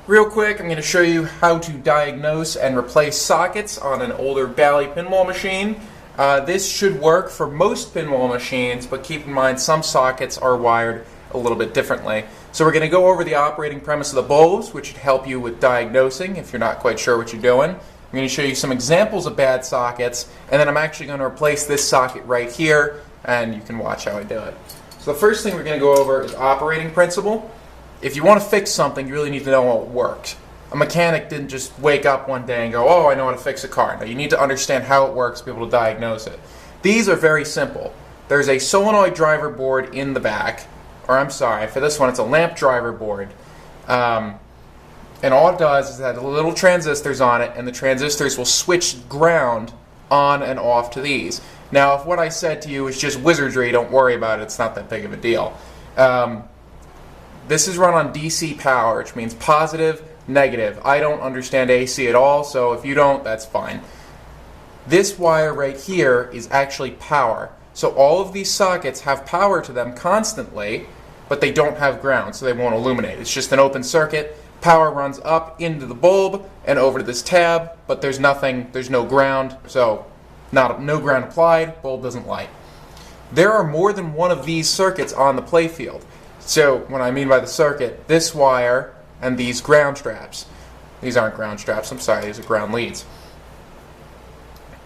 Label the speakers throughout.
Speaker 1: Real quick, I'm going to show you how to diagnose and replace sockets on an older Bally pinball machine. This should work for most pinball machines, but keep in mind some sockets are wired a little bit differently. So we're going to go over the operating premise of the bulbs, which should help you with diagnosing if you're not quite sure what you're doing. I'm going to show you some examples of bad sockets, and then I'm actually going to replace this socket right here, and you can watch how I do it. So the first thing we're going to go over is operating principle. If you want to fix something, you really need to know how it works. A mechanic didn't just wake up one day and go, oh, I know how to fix a car. No, you need to understand how it works to be able to diagnose it. These are very simple. There's a solenoid driver board in the back, or I'm sorry, for this one it's a lamp driver board. And all it does is it has little transistors on it, and the transistors will switch ground on and off to these. Now, if what I said to you is just wizardry, don't worry about it. It's not that big of a deal. This is run on DC power, which means positive, negative. I don't understand AC at all, so if you don't, that's fine. This wire right here is actually power. So all of these sockets have power to them constantly, but they don't have ground, so they won't illuminate. It's just an open circuit. Power runs up into the bulb and over to this tab, but there's no ground, so no ground applied, bulb doesn't light. There are more than one of these circuits on the playfield. So what I mean by the circuit, this wire and these ground straps. These aren't ground straps, I'm sorry, these are ground leads.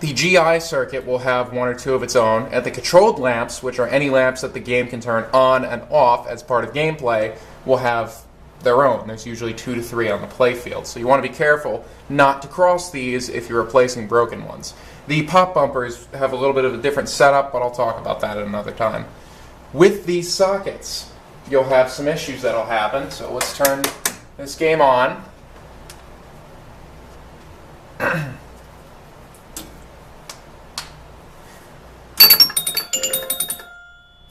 Speaker 1: The GI circuit will have one or two of its own, and the controlled lamps, which are any lamps that the game can turn on and off as part of gameplay, will have their own. There's usually 2 to 3 on the playfield, so you want to be careful not to cross these if you're replacing broken ones. The pop bumpers have a little bit of a different setup, but I'll talk about that at another time. With these sockets, you'll have some issues that'll happen, so let's turn this game on.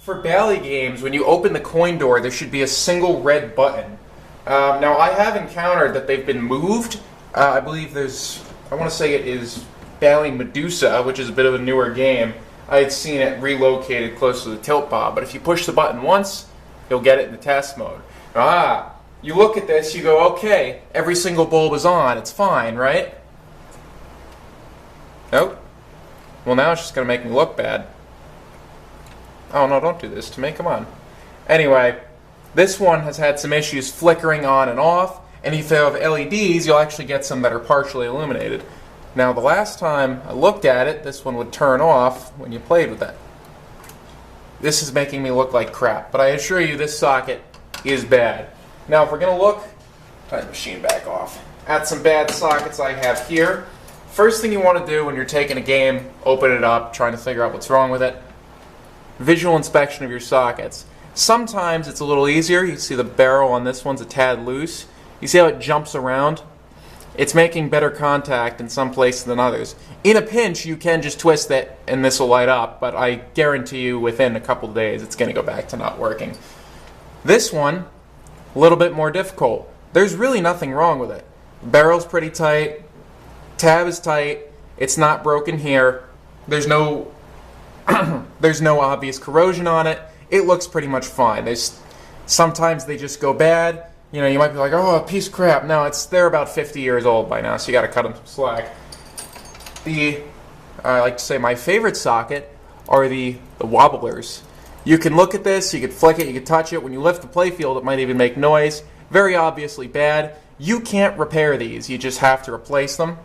Speaker 1: For Bally games, when you open the coin door, there should be a single red button. Now, I have encountered that they've been moved. I believe I want to say it is Bally Medusa, which is a bit of a newer game. I had seen it relocated close to the tilt bob, but if you push the button once, you'll get it in the test mode. You look at this, you go, okay, every single bulb is on, it's fine, right? Nope. Well, now it's just going to make me look bad. Oh, no, don't do this to me, come on. Anyway, this one has had some issues flickering on and off, and if you have LEDs, you'll actually get some that are partially illuminated. Now, the last time I looked at it, this one would turn off when you played with it. This is making me look like crap, but I assure you this socket is bad. Now, if we're going to look, turn the machine back off, at some bad sockets I have here, first thing you want to do when you're taking a game, open it up, trying to figure out what's wrong with it, visual inspection of your sockets. Sometimes it's a little easier. You see the barrel on this one's a tad loose. You see how it jumps around? It's making better contact in some places than others. In a pinch, you can just twist it and this will light up, but I guarantee you within a couple of days it's going to go back to not working. This one, a little bit more difficult. There's really nothing wrong with it. Barrel's pretty tight, tab is tight, it's not broken here, there's no obvious corrosion on it, it looks pretty much fine. Sometimes they just go bad. You know, you might be like, oh, a piece of crap. No, they're about 50 years old by now, so you got to cut them some slack. I like to say my favorite socket are the wobblers. You can look at this, you can flick it, you can touch it. When you lift the playfield, it might even make noise. Very obviously bad. You can't repair these. You just have to replace them.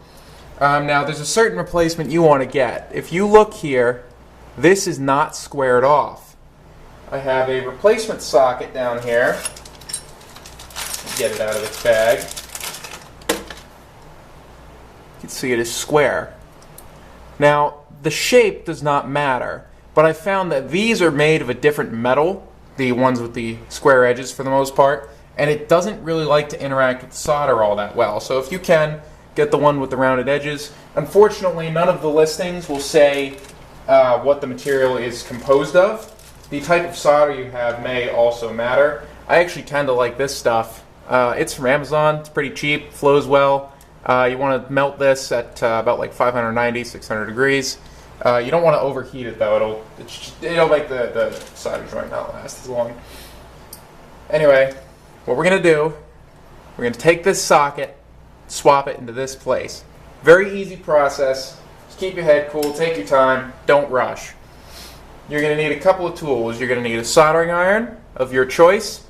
Speaker 1: Now, there's a certain replacement you want to get. If you look here, this is not squared off. I have a replacement socket down here. Get it out of its bag. You can see it is square. Now, the shape does not matter, but I found that these are made of a different metal, the ones with the square edges for the most part, and it doesn't really like to interact with solder all that well. So if you can, get the one with the rounded edges. Unfortunately, none of the listings will say what the material is composed of. The type of solder you have may also matter. I actually tend to like this stuff. It's from Amazon, it's pretty cheap, flows well. You want to melt this at about like 590, 600 degrees. You don't want to overheat it though, it'll make the solder joint not last as long. Anyway, what we're going to do We're going to take this socket, swap it into this place. Very easy process. Just keep your head cool, take your time, don't rush. You're going to need a couple of tools. You're going to need a soldering iron of your choice,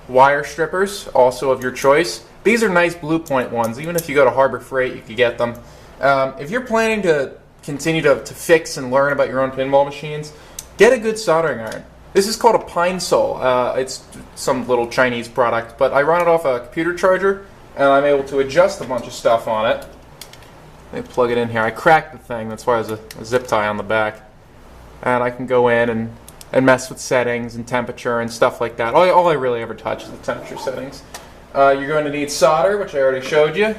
Speaker 1: wire strippers, also of your choice. These are nice Blue Point ones. Even if you go to Harbor Freight, you could get them. If you're planning to continue to fix and learn about your own pinball machines, get a good soldering iron. This is called a Pine Sol. It's some little Chinese product, but I run it off a computer charger, and I'm able to adjust a bunch of stuff on it. Let me plug it in here. I cracked the thing, that's why there's a zip tie on the back. And I can go in and mess with settings and temperature and stuff like that. All I really ever touch is the temperature settings. You're going to need solder, which I already showed you.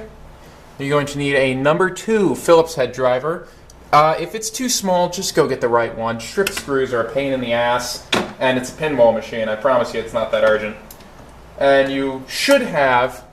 Speaker 1: You're going to need a number 2 Phillips head driver. If it's too small, just go get the right one. Strip screws are a pain in the ass, and it's a pinball machine. I promise you it's not that urgent. And you should have,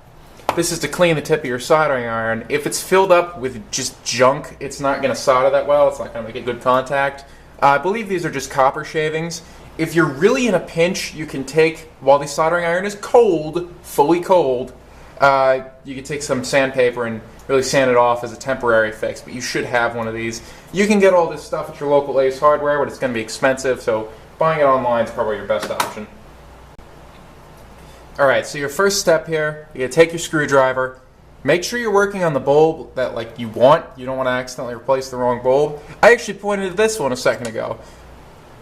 Speaker 1: this is to clean the tip of your soldering iron. If it's filled up with just junk, it's not going to solder that well. It's not going to make a good contact. I believe these are just copper shavings. If you're really in a pinch, you can take, while the soldering iron is cold, fully cold, you can take some sandpaper and really sand it off as a temporary fix, but you should have one of these. You can get all this stuff at your local Ace Hardware, but it's going to be expensive, so buying it online is probably your best option. Alright, so your first step here, you're going to take your screwdriver, make sure you're working on the bulb that you want. You don't want to accidentally replace the wrong bulb. I actually pointed at this one a second ago.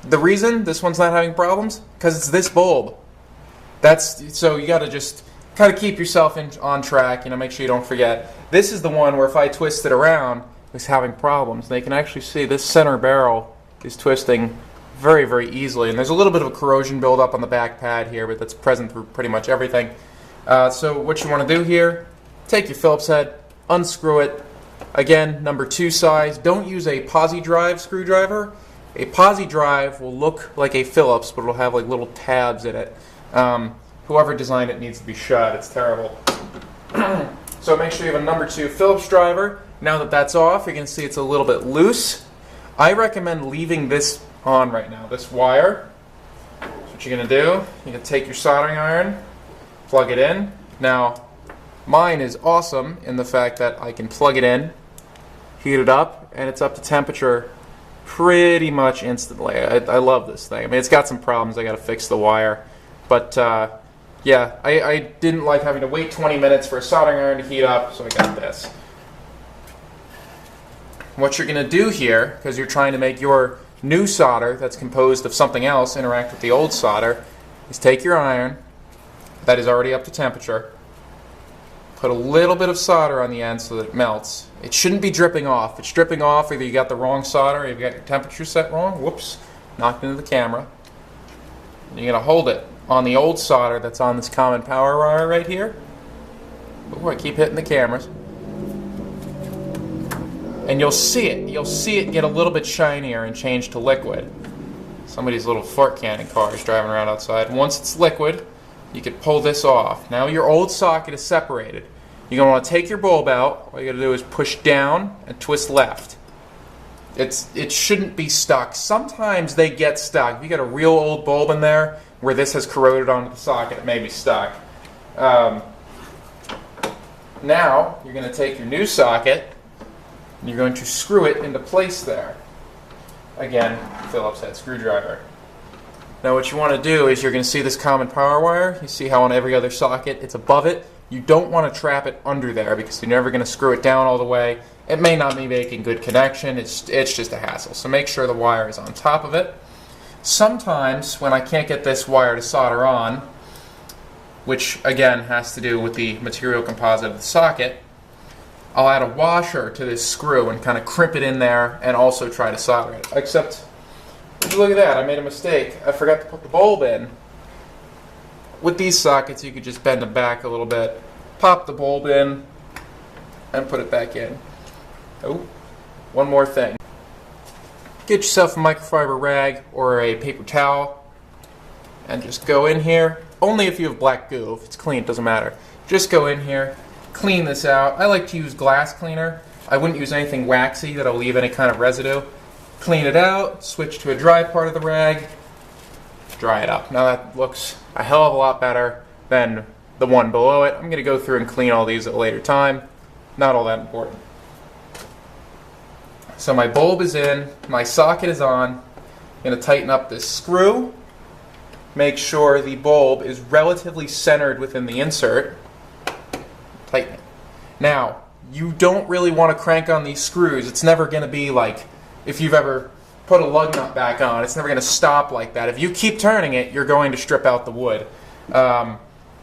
Speaker 1: The reason this one's not having problems, because it's this bulb. So you got to just kind of keep yourself on track, make sure you don't forget. This is the one where if I twist it around, it's having problems. They can actually see this center barrel is twisting very, very easily. And there's a little bit of a corrosion buildup on the back pad here, but that's present through pretty much everything. So what you want to do here, take your Phillips head, unscrew it. Again, number 2 size. Don't use a posi drive screwdriver. A posi drive will look like a Phillips, but it'll have like little tabs in it. Whoever designed it needs to be shot. It's terrible. So make sure you have a number 2 Phillips driver. Now that that's off, you're going to see it's a little bit loose. I recommend leaving this on right now, this wire. So what you're going to do, you're going to take your soldering iron, plug it in. Now, mine is awesome in the fact that I can plug it in, heat it up, and it's up to temperature pretty much instantly. I love this thing. I mean, it's got some problems. I got to fix the wire. But, yeah, I didn't like having to wait 20 minutes for a soldering iron to heat up, so I got this. What you're going to do here, because you're trying to make your new solder that's composed of something else interact with the old solder, is take your iron that is already up to temperature, put a little bit of solder on the end so that it melts. It shouldn't be dripping off. If it's dripping off, either you got the wrong solder or you've got your temperature set wrong. Whoops, knocked into the camera. And you're going to hold it on the old solder that's on this common power wire right here. Ooh, I keep hitting the cameras. And you'll see it. You'll see it get a little bit shinier and change to liquid. Somebody's little fart cannon car is driving around outside. Once it's liquid, you can pull this off. Now your old socket is separated. You're going to want to take your bulb out. All you got to do is push down and twist left. It shouldn't be stuck. Sometimes they get stuck. If you got a real old bulb in there where this has corroded onto the socket, it may be stuck. Now you're going to take your new socket and you're going to screw it into place there. Again, Phillips head screwdriver. Now what you want to do is you're going to see this common power wire. You see how on every other socket it's above it. You don't want to trap it under there because you're never going to screw it down all the way. It may not be making good connection. It's just a hassle. So make sure the wire is on top of it. Sometimes when I can't get this wire to solder on, which again has to do with the material composite of the socket, I'll add a washer to this screw and kind of crimp it in there and also try to solder it. Except, look at that, I made a mistake. I forgot to put the bulb in. With these sockets, you could just bend them back a little bit, pop the bulb in, and put it back in. Oh, one more thing. Get yourself a microfiber rag or a paper towel and just go in here. Only if you have black goo. If it's clean, it doesn't matter. Just go in here, clean this out. I like to use glass cleaner. I wouldn't use anything waxy that'll leave any kind of residue. Clean it out, switch to a dry part of the rag, dry it up. Now that looks a hell of a lot better than the one below it. I'm going to go through and clean all these at a later time. Not all that important. So my bulb is in, my socket is on. I'm going to tighten up this screw. Make sure the bulb is relatively centered within the insert. Tighten it. Now, you don't really want to crank on these screws. It's never going to be like if you've ever put a lug nut back on. It's never going to stop like that. If you keep turning it, you're going to strip out the wood.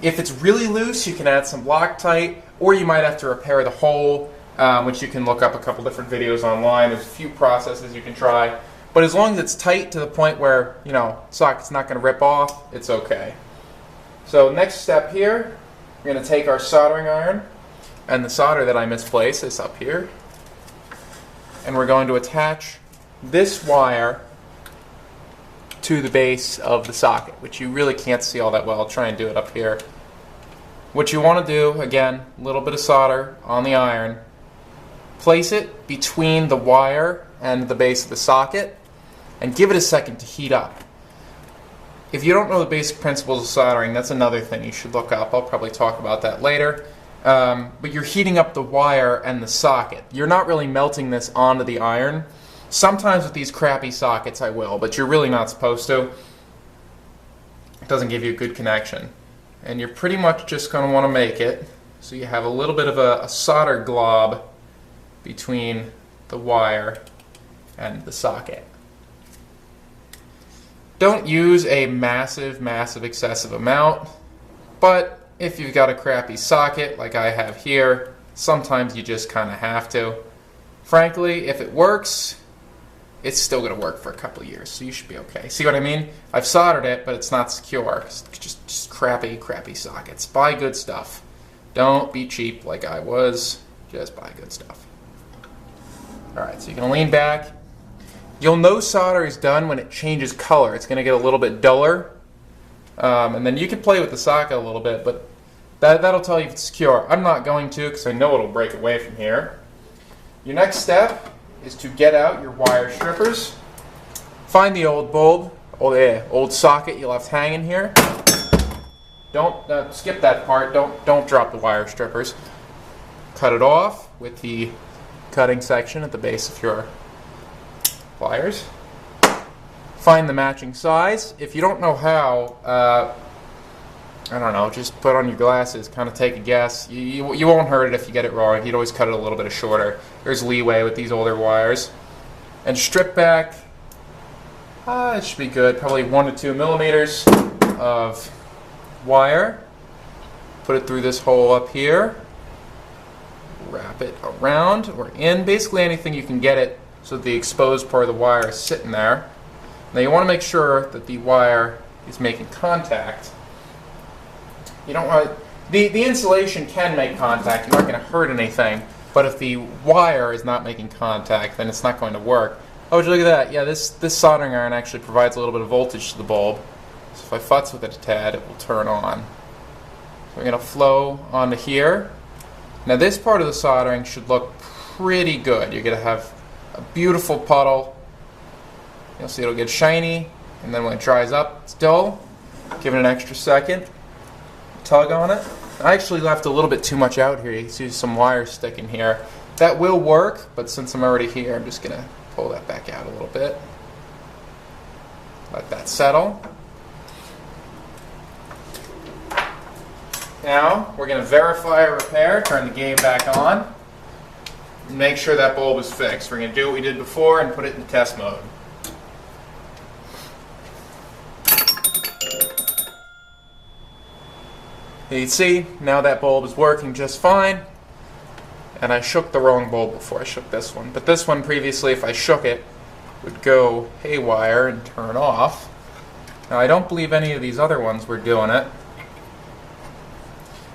Speaker 1: If it's really loose, you can add some Loctite, or you might have to repair the hole, which you can look up a couple different videos online. There's a few processes you can try. But as long as it's tight to the point where, you know, socket's not going to rip off, it's okay. So next step here, we're going to take our soldering iron, and the solder that I misplaced is up here. And we're going to attach this wire to the base of the socket, which you really can't see all that well. I'll try and do it up here. What you want to do, again, a little bit of solder on the iron. Place it between the wire and the base of the socket, and give it a second to heat up. If you don't know the basic principles of soldering, that's another thing you should look up. I'll probably talk about that later. But you're heating up the wire and the socket. You're not really melting this onto the iron. Sometimes with these crappy sockets I will, but you're really not supposed to. It doesn't give you a good connection. And you're pretty much just going to want to make it so you have a little bit of a solder glob between the wire and the socket. Don't use a massive, excessive amount, but if you've got a crappy socket like I have here, sometimes you just kind of have to. Frankly, if it works, it's still going to work for a couple of years, so you should be okay. See what I mean? I've soldered it, but it's not secure. It's just crappy sockets. Buy good stuff. Don't be cheap like I was. Just buy good stuff. Alright, so you can lean back. You'll know solder is done when it changes color. It's going to get a little bit duller. And then you can play with the socket a little bit, but that'll tell you if it's secure. I'm not going to because I know it'll break away from here. Your next step is to get out your wire strippers. Find the old bulb, old socket you left hanging here. Don't skip that part. Don't drop the wire strippers. Cut it off with the cutting section at the base of your pliers. Find the matching size. If you don't know how, I don't know, just put on your glasses, kind of take a guess. You won't hurt it if you get it wrong. You'd always cut it a little bit shorter. There's leeway with these older wires. And strip back, it should be good, probably 1 to 2 millimeters of wire. Put it through this hole up here. Wrap it around or in, basically anything you can get it so the exposed part of the wire is sitting there. Now you want to make sure that the wire is making contact. You don't want the insulation can make contact. You're not going to hurt anything, but if the wire is not making contact, then it's not going to work. Oh, would you look at that? Yeah, this soldering iron actually provides a little bit of voltage to the bulb. So if I futz with it a tad, it will turn on. So we're going to flow onto here. Now this part of the soldering should look pretty good. You're going to have a beautiful puddle. You'll see it'll get shiny, and then when it dries up, it's dull. Give it an extra second. Tug on it. I actually left a little bit too much out here. You can see some wire sticking here. That will work, but since I'm already here, I'm just going to pull that back out a little bit. Let that settle. Now, we're going to verify a repair, turn the game back on, and make sure that bulb is fixed. We're going to do what we did before and put it in test mode. You can see, now that bulb is working just fine, and I shook the wrong bulb before I shook this one. But this one previously, if I shook it, would go haywire and turn off. Now I don't believe any of these other ones were doing it.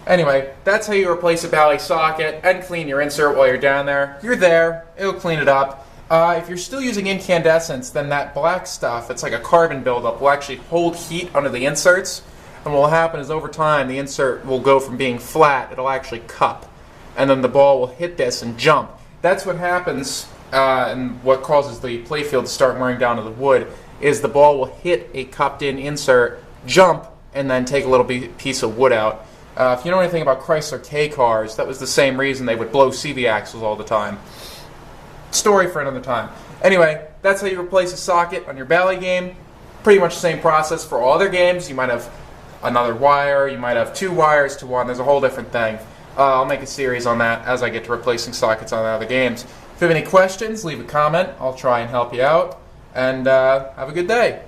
Speaker 1: Anyway, that's how you replace a Bally socket and clean your insert while you're down there. You're there, it'll clean it up. If you're still using incandescents, then that black stuff, it's like a carbon buildup, will actually hold heat under the inserts. And what will happen is over time, the insert will go from being flat, it'll actually cup. And then the ball will hit this and jump. That's what happens and what causes the playfield to start wearing down to the wood. is the ball will hit a cupped-in insert, jump, and then take a little piece of wood out. If you know anything about Chrysler K cars, that was the same reason they would blow CV axles all the time. Story for another time. Anyway, that's how you replace a socket on your Bally game. Pretty much the same process for all other games. You might have another wire, you might have 2 wires to 1, there's a whole different thing. I'll make a series on that as I get to replacing sockets on other games. If you have any questions, leave a comment. I'll try and help you out. And have a good day.